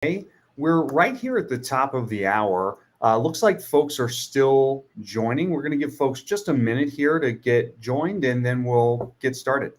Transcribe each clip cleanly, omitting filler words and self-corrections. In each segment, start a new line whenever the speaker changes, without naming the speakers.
Hey, we're right here at the top of the hour. Looks like folks are still joining. We're going to give folks just a minute here to get joined, and then we'll get started.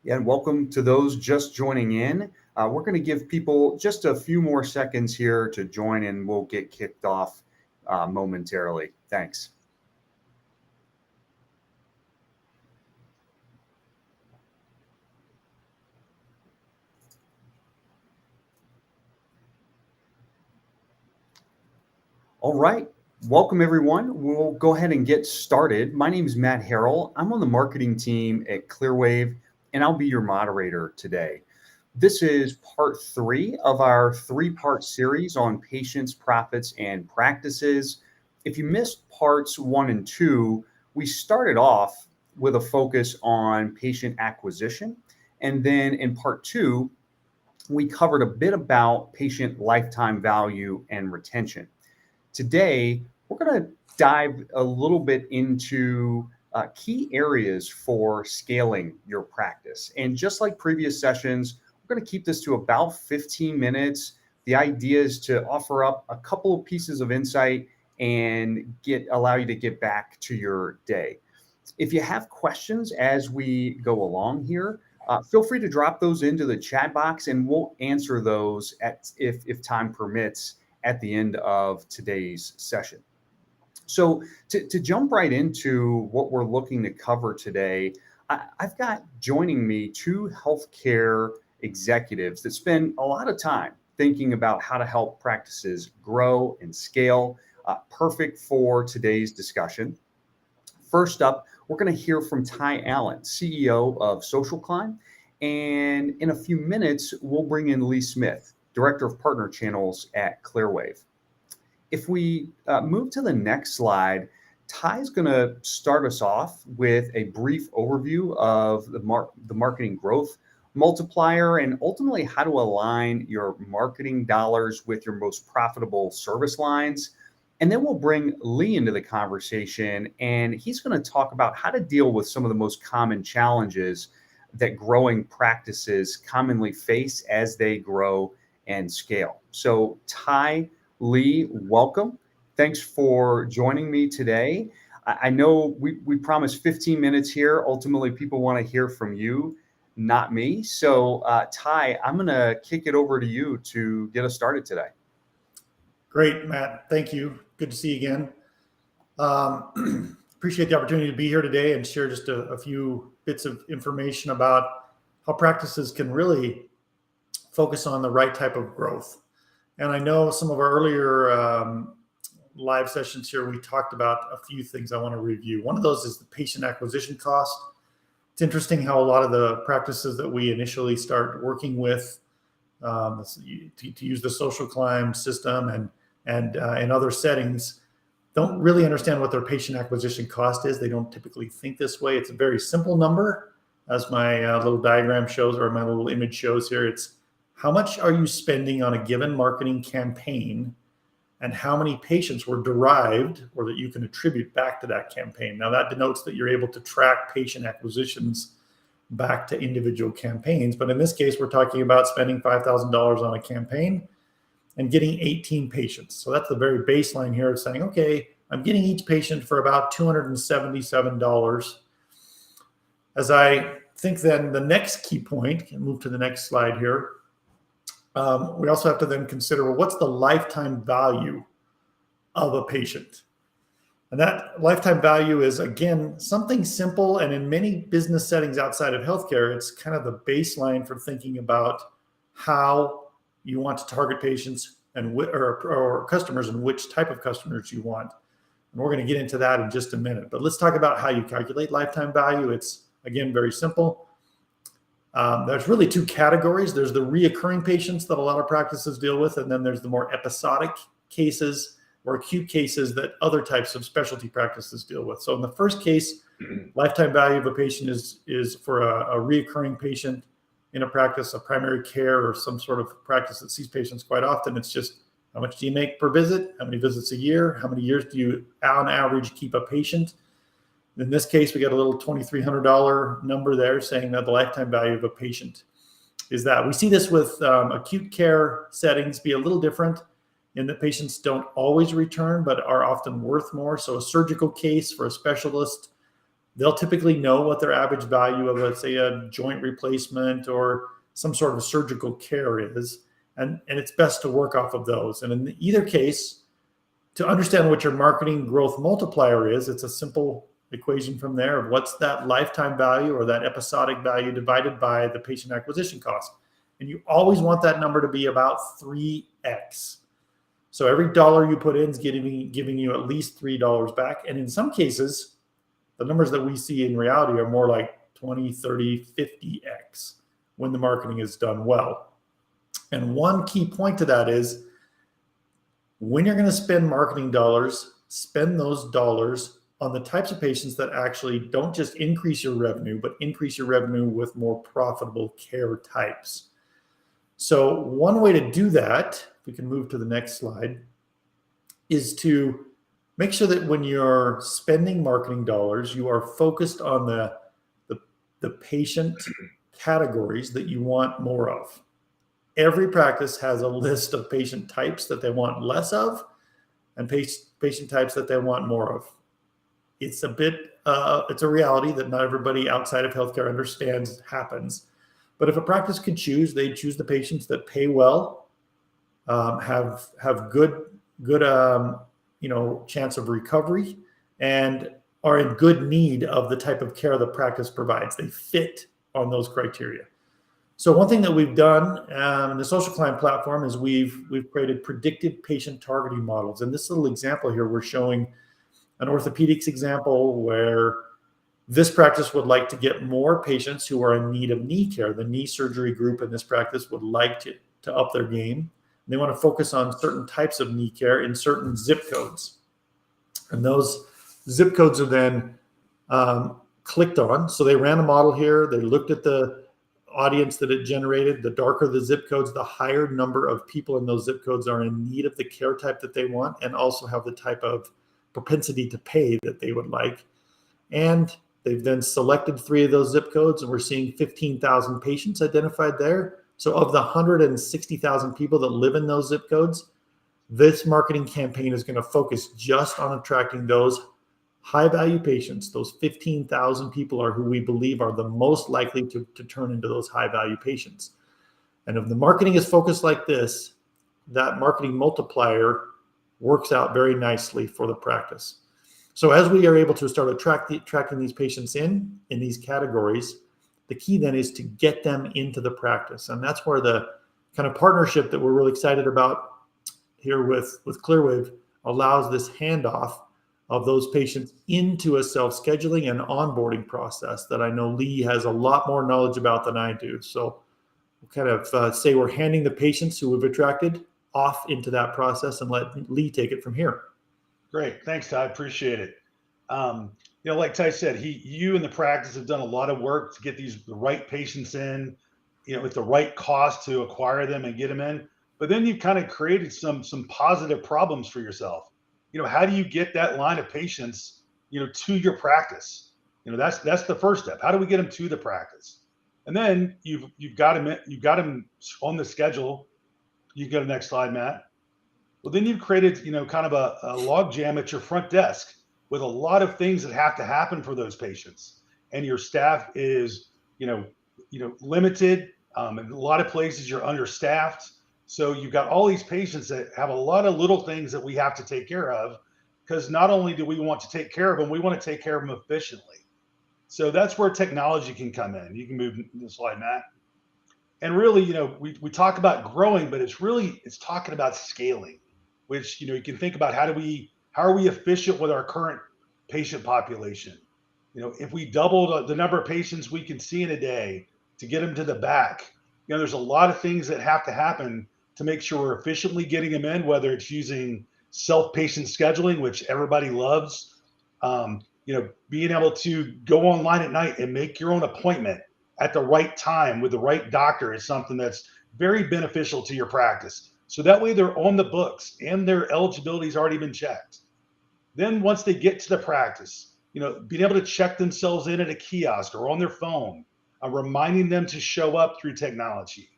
Yeah, and welcome to those just joining in. We're going to give people just a few more seconds here to join, and we'll get kicked off momentarily. Thanks. All right. Welcome, everyone. We'll go ahead and get started. My name is Matt Harrell. I'm on the marketing team at Clearwave, and I'll be your moderator today. This is part three of our three-part series on patients, profits, and practices. If you missed parts one and two, we started off with a focus on patient acquisition. And then in part two, we covered a bit about patient lifetime value and retention. Today, we're going to dive a little bit into key areas for scaling your practice. And just like previous sessions, we're going to keep this to about 15 minutes. The idea is to offer up a couple of pieces of insight and allow you to get back to your day. If you have questions as we go along here, feel free to drop those into the chat box, and we'll answer those if time permits at the end of today's session. So to jump right into what we're looking to cover today, I've got joining me two healthcare executives that spend a lot of time thinking about how to help practices grow and scale, perfect for today's discussion. First up, we're going to hear from Ty Allen, CEO of Social Climb. And in a few minutes, we'll bring in Lee Smith, Director of Partner Channels at Clearwave. If we move to the next slide, Ty's going to start us off with a brief overview of the marketing growth multiplier and ultimately how to align your marketing dollars with your most profitable service lines. And then we'll bring Lee into the conversation, and he's going to talk about how to deal with some of the most common challenges that growing practices commonly face as they grow and scale. So, Ty, Lee, welcome. Thanks for joining me today. I know we promised 15 minutes here. Ultimately, people want to hear from you, not me. So, Ty, I'm going to kick it over to you to get us started today.
Great, Matt. Thank you. Good to see you again. Appreciate the opportunity to be here today and share just a few bits of information about how practices can really focus on the right type of growth. And I know some of our earlier live sessions here, we talked about a few things I want to review. One of those is the patient acquisition cost. It's interesting how a lot of the practices that we initially start working with to use the Social Climb system and in other settings don't really understand what their patient acquisition cost is. They don't typically think this way. It's a very simple number, as my little diagram shows, or my little image shows here. It's how much are you spending on a given marketing campaign and how many patients were derived or that you can attribute back to that campaign. Now that denotes that you're able to track patient acquisitions back to individual campaigns. But in this case, we're talking about spending $5,000 on a campaign and getting 18 patients. So that's the very baseline here of saying, okay, I'm getting each patient for about $277. As I think then the next key point, and move to the next slide here, we also have to then consider, well, what's the lifetime value of a patient? And that lifetime value is, again, something simple. And in many business settings outside of healthcare, it's kind of the baseline for thinking about how you want to target patients or customers and which type of customers you want. And we're going to get into that in just a minute. But let's talk about how you calculate lifetime value. It's, again, very simple. There's really two categories. There's the reoccurring patients that a lot of practices deal with, and then there's the more episodic cases or acute cases that other types of specialty practices deal with. So in the first case, lifetime value of a patient is for a reoccurring patient, in a practice, a primary care or some sort of practice that sees patients quite often, it's just how much do you make per visit? How many visits a year? How many years do you, on average, keep a patient? In this case, we got a little $2,300 number there saying that the lifetime value of a patient is that. We see this with acute care settings be a little different in that patients don't always return, but are often worth more. So a surgical case for a specialist, they'll typically know what their average value of, let's say, a joint replacement or some sort of surgical care is. And it's best to work off of those. And in either case, to understand what your marketing growth multiplier is, it's a simple equation from there of what's that lifetime value or that episodic value divided by the patient acquisition cost. And you always want that number to be about 3x. So every dollar you put in is giving you at least $3 back. And in some cases, the numbers that we see in reality are more like 20, 30, 50x when the marketing is done well. And one key point to that is when you're going to spend marketing dollars, spend those dollars on the types of patients that actually don't just increase your revenue, but increase your revenue with more profitable care types. So one way to do that, if we can move to the next slide, is to make sure that when you're spending marketing dollars, you are focused on the patient categories that you want more of. Every practice has a list of patient types that they want less of and patient types that they want more of. It's a reality that not everybody outside of healthcare understands happens. But if a practice could choose, they'd choose the patients that pay well, have good chance of recovery, and are in good need of the type of care the practice provides. They fit on those criteria. So one thing that we've done in the Social Client platform is we've created predictive patient targeting models. And this little example here, we're showing an orthopedics example where this practice would like to get more patients who are in need of knee care. The knee surgery group in this practice would like to up their game. They want to focus on certain types of knee care in certain zip codes. And those zip codes are then clicked on. So they ran a model here. They looked at the audience that it generated. The darker the zip codes, the higher number of people in those zip codes are in need of the care type that they want and also have the type of propensity to pay that they would like. And they've then selected 3 of those zip codes, and we're seeing 15,000 patients identified there. So of the 160,000 people that live in those zip codes, this marketing campaign is going to focus just on attracting those high-value patients. Those 15,000 people are who we believe are the most likely to turn into those high-value patients. And if the marketing is focused like this, that marketing multiplier works out very nicely for the practice. So as we are able to start attracting these patients in these categories, the key then is to get them into the practice. And that's where the kind of partnership that we're really excited about here with Clearwave allows this handoff of those patients into a self-scheduling and onboarding process that I know Lee has a lot more knowledge about than I do. So we'll kind of say we're handing the patients who we've attracted off into that process and let Lee take it from here.
Great. Thanks, Ty. Appreciate it. Like Ty said, you and the practice have done a lot of work to get the right patients in, with the right cost to acquire them and get them in. But then you've kind of created some positive problems for yourself. How do you get that line of patients, to your practice? That's the first step. How do we get them to the practice? And then you've got them on the schedule. You go to the next slide, Matt. Well, then you've created, kind of a log jam at your front desk with a lot of things that have to happen for those patients, and your staff is, limited. In a lot of places you're understaffed. So you've got all these patients that have a lot of little things that we have to take care of, because not only do we want to take care of them, we want to take care of them efficiently. So that's where technology can come in. You can move the slide, Matt. And really, we talk about growing, but it's talking about scaling, which, you can think about how are we efficient with our current patient population? If we doubled the number of patients we can see in a day to get them to the back, there's a lot of things that have to happen to make sure we're efficiently getting them in, whether it's using self-patient scheduling, which everybody loves, being able to go online at night and make your own appointment at the right time with the right doctor is something that's very beneficial to your practice. So that way they're on the books and their eligibility's already been checked. Then once they get to the practice, being able to check themselves in at a kiosk or on their phone, reminding them to show up through technology.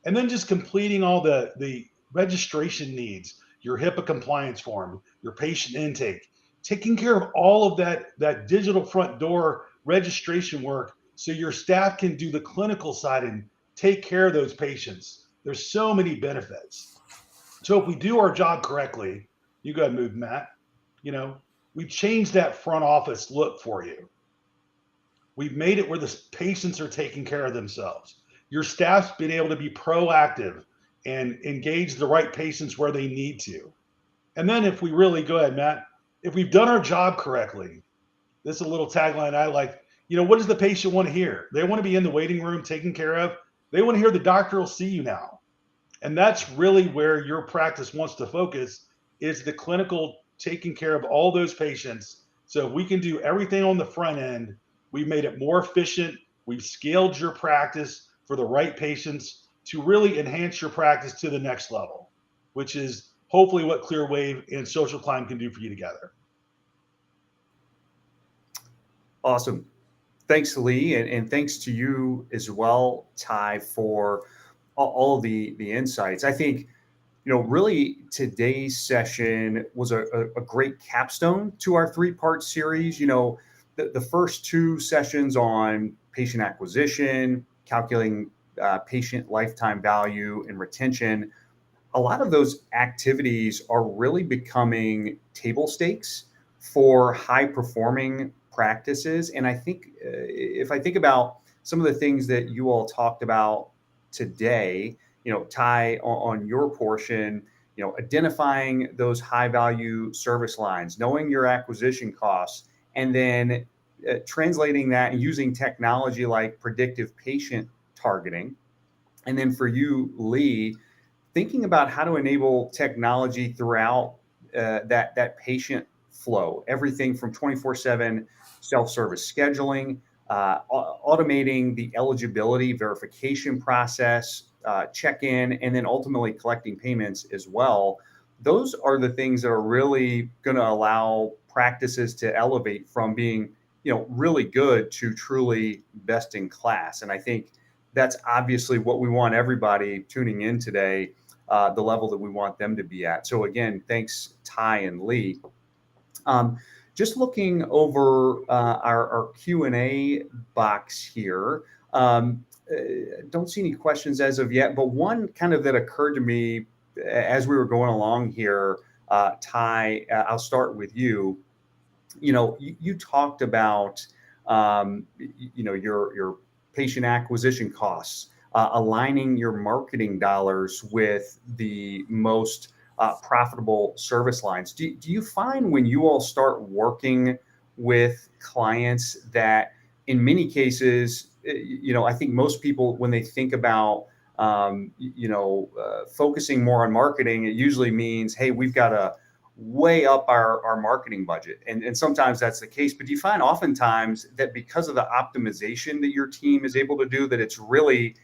And then just completing all the registration needs, your HIPAA compliance form, your patient intake, taking care of all of that digital front door registration work so your staff can do the clinical side and take care of those patients. There's so many benefits. So if we do our job correctly, you go ahead and move, Matt. We changed that front office look for you. We've made it where the patients are taking care of themselves. Your staff's been able to be proactive and engage the right patients where they need to. And then if we really, go ahead, Matt, if we've done our job correctly, this is a little tagline I like. What does the patient want to hear? They want to be in the waiting room taken care of. They want to hear the doctor will see you now. And that's really where your practice wants to focus, is the clinical taking care of all those patients. So if we can do everything on the front end, we've made it more efficient. We've scaled your practice for the right patients to really enhance your practice to the next level, which is hopefully what Clearwave and Social Climb can do for you together.
Awesome. Thanks, Lee, and thanks to you as well, Ty, for all of the insights. I think, really today's session was a great capstone to our 3-part series. The first 2 sessions on patient acquisition, calculating patient lifetime value and retention, a lot of those activities are really becoming table stakes for high performing practices. And I think if I think about some of the things that you all talked about today, Ty, on your portion, identifying those high value service lines, knowing your acquisition costs, and then translating that and using technology like predictive patient targeting. And then for you, Lee, thinking about how to enable technology throughout that patient flow, everything from 24/7 self-service scheduling, automating the eligibility verification process, check-in, and then ultimately collecting payments as well. Those are the things that are really going to allow practices to elevate from being, really good to truly best in class. And I think that's obviously what we want everybody tuning in today, the level that we want them to be at. So again, thanks, Ty and Lee. Just looking over our Q&A box here. Don't see any questions as of yet, but one kind of that occurred to me as we were going along here, Ty, I'll start with you. You talked about, your patient acquisition costs, aligning your marketing dollars with the most profitable service lines. Do you find when you all start working with clients that in many cases, I think most people, when they think about, focusing more on marketing, it usually means, hey, we've got to way up our marketing budget. And sometimes that's the case, but do you find oftentimes that because of the optimization that your team is able to do, that it's really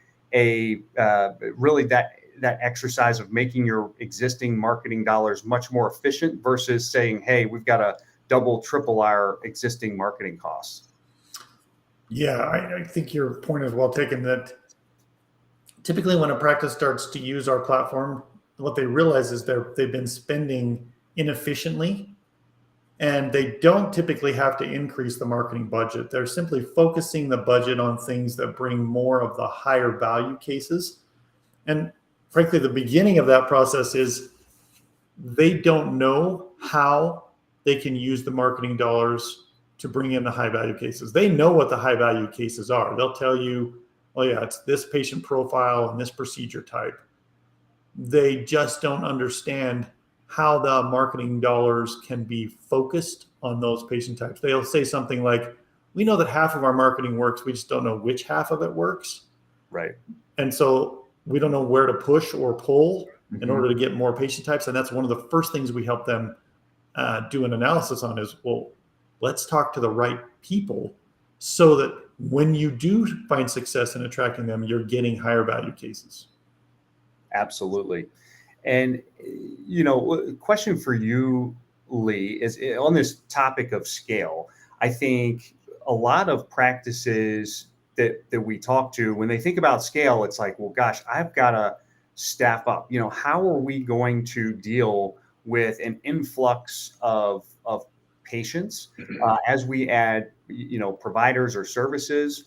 that exercise of making your existing marketing dollars much more efficient versus saying, hey, we've got to double, triple our existing marketing costs?
Yeah, I think your point is well taken, that typically when a practice starts to use our platform, what they realize is they've been spending inefficiently, and they don't typically have to increase the marketing budget. They're simply focusing the budget on things that bring more of the higher value cases. And frankly, the beginning of that process is they don't know how they can use the marketing dollars to bring in the high value cases. They know what the high value cases are. They'll tell you, oh yeah, it's this patient profile and this procedure type. They just don't understand how the marketing dollars can be focused on those patient types. They'll say something like, we know that half of our marketing works, we just don't know which half of it works.
Right.
And so we don't know where to push or pull in order to get more patient types. And that's one of the first things we help them do an analysis on is, well, let's talk to the right people so that when you do find success in attracting them, you're getting higher value cases.
Absolutely. And, question for you, Lee, is on this topic of scale. I think a lot of practices that we talk to, when they think about scale, it's like, well, gosh, I've got to staff up. How are we going to deal with an influx of patients as we add, providers or services?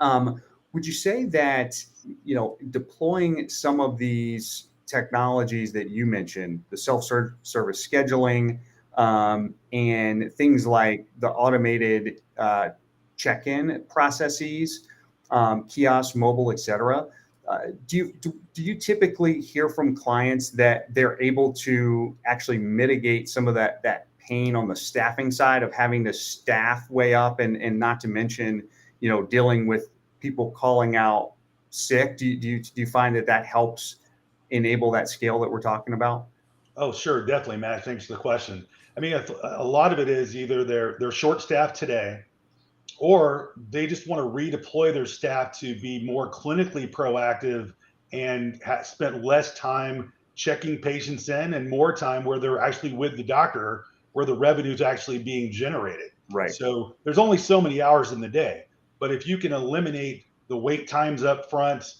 Would you say that, deploying some of these technologies that you mentioned, the self-service scheduling, and things like the automated check-in processes, kiosks, mobile, et cetera, do you typically hear from clients that they're able to actually mitigate some of that pain on the staffing side of having to staff way up, and not to mention, dealing with people calling out sick? Do you find that helps enable that scale that we're talking about?
Oh, sure, definitely, Matt. Thanks for the question. I mean, a lot of it is either they're short staffed today, or they just want to redeploy their staff to be more clinically proactive and spent less time checking patients in and more time where they're actually with the doctor, where the revenue is actually being generated.
Right.
So there's only so many hours in the day, but if you can eliminate the wait times up front,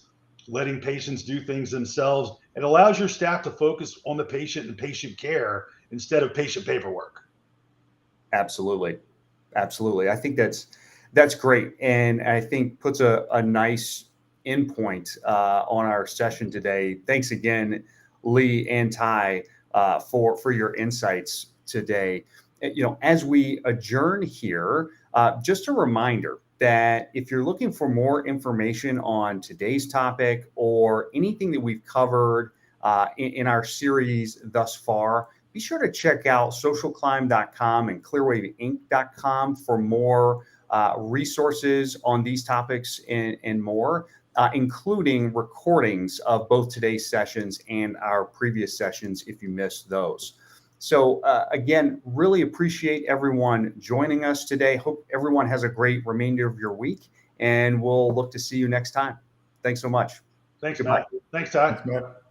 letting patients do things themselves, it allows your staff to focus on the patient and patient care instead of patient paperwork.
Absolutely. Absolutely. I think that's great. And I think puts a nice endpoint on our session today. Thanks again, Lee and Ty, for your insights today. As we adjourn here, just a reminder that if you're looking for more information on today's topic or anything that we've covered in our series thus far, be sure to check out socialclimb.com and clearwaveinc.com for more resources on these topics and more, including recordings of both today's sessions and our previous sessions if you missed those. So again, really appreciate everyone joining us today. Hope everyone has a great remainder of your week, and we'll look to see you next time. Thanks so much.
Thanks,
Goodbye.
Matt. Thanks, Todd.
Thanks, Matt.